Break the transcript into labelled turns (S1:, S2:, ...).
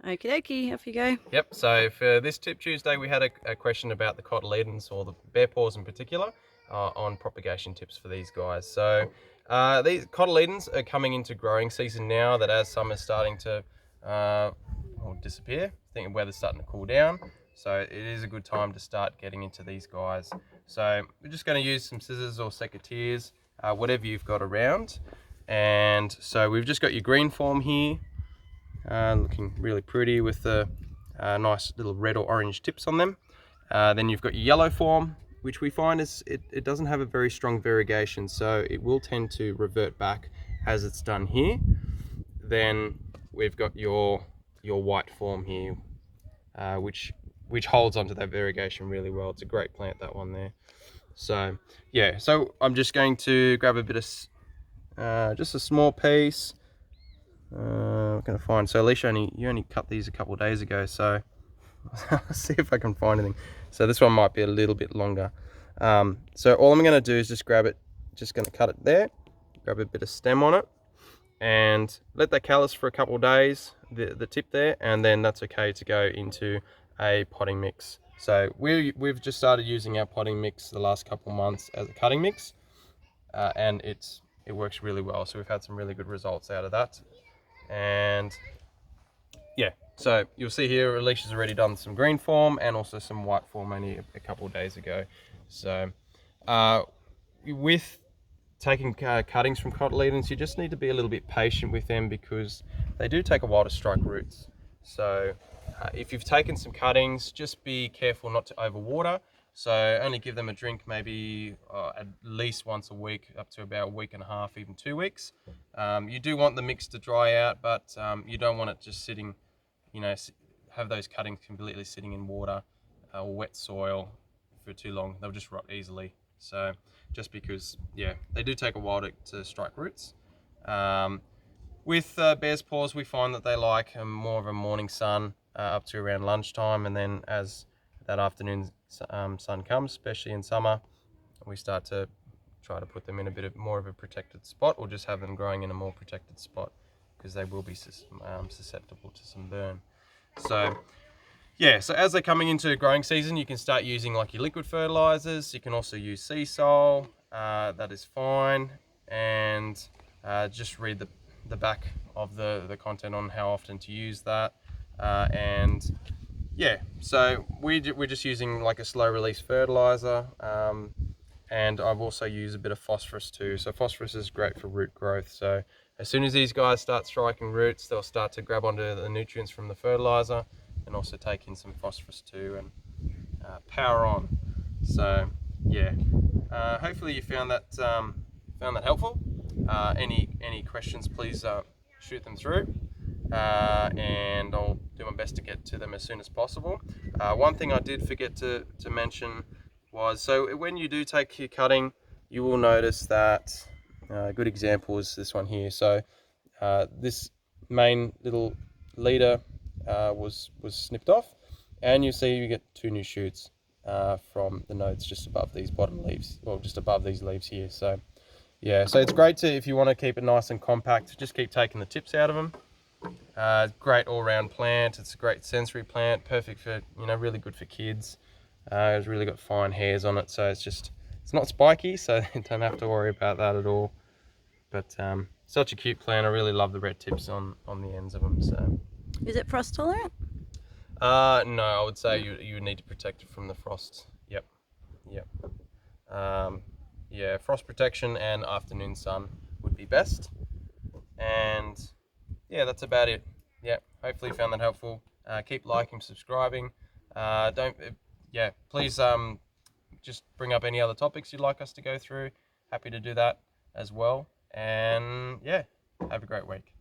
S1: Okie dokie, off you go.
S2: Yep, so for this Tip Tuesday, we had a question about the cotyledons, or the bear paws in particular, on propagation tips for these guys. So these cotyledons are coming into growing season now, that as summer's starting to disappear, I think the weather's starting to cool down. So it is a good time to start getting into these guys. So we're just going to use some scissors or secateurs, whatever you've got around. And so we've just got your green form here, looking really pretty with the nice little red or orange tips on them. Then you've got your yellow form, which we find is it doesn't have a very strong variegation, so it will tend to revert back as it's done here. Then we've got your white form here, which holds onto that variegation really well. It's a great plant, that one there. So yeah, so I'm just going to grab a bit of just a small piece. I'm gonna find, so Alicia, you only cut these a couple of days ago, so I'll see if I can find anything. So this one might be a little bit longer. So all I'm gonna do is just grab it, just gonna cut it there, grab a bit of stem on it, and let that callus for a couple of days, the tip there, and then that's okay to go into a potting mix. So we've just started using our potting mix the last couple of months as a cutting mix, and it works really well. So we've had some really good results out of that. And yeah, so you'll see here Alicia's already done some green form and also some white form only a couple of days ago. So with taking cuttings from cotyledons, you just need to be a little bit patient with them, because they do take a while to strike roots. So if you've taken some cuttings, just be careful not to overwater. So only give them a drink maybe at least once a week, up to about a week and a half, even 2 weeks. You do want the mix to dry out, but you don't want it just sitting, have those cuttings completely sitting in water or wet soil for too long. They'll just rot easily. So just because, yeah, they do take a while to strike roots. With bear's paws, we find that they like more of a morning sun up to around lunchtime, and then as that afternoon sun comes, especially in summer, we start to try to put them in a bit more of a protected spot, or just have them growing in a more protected spot, because they will be susceptible to some burn. So yeah, so as they're coming into growing season, you can start using like your liquid fertilizers. You can also use sea salt, that is fine. And just read the back of the content on how often to use that. And yeah, so we're just using like a slow release fertilizer, and I've also used a bit of phosphorus too. So phosphorus is great for root growth. So as soon as these guys start striking roots, they'll start to grab onto the nutrients from the fertilizer, and also take in some phosphorus too, and power on. So yeah, hopefully you found that helpful. Any questions, please shoot them through. And I'll do my best to get to them as soon as possible. One thing I did forget to mention was, so when you do take your cutting, you will notice that a good example is this one here. So this main little leader was snipped off, and you see you get 2 new shoots from the nodes just above these bottom leaves, well, just above these leaves here. So yeah, so it's great to, if you want to keep it nice and compact, just keep taking the tips out of them. Great all-round plant. It's a great sensory plant, perfect for, really good for kids. It's really got fine hairs on it, so it's not spiky, so you don't have to worry about that at all. But such a cute plant. I really love the red tips on the ends of them. So
S1: Is it frost tolerant?
S2: no, I would say you need to protect it from the frost. Yep. Yeah, frost protection and afternoon sun would be best. And yeah, that's about it. Yeah, hopefully you found that helpful. Keep liking, subscribing. Please just bring up any other topics you'd like us to go through. Happy to do that as well. And yeah, have a great week.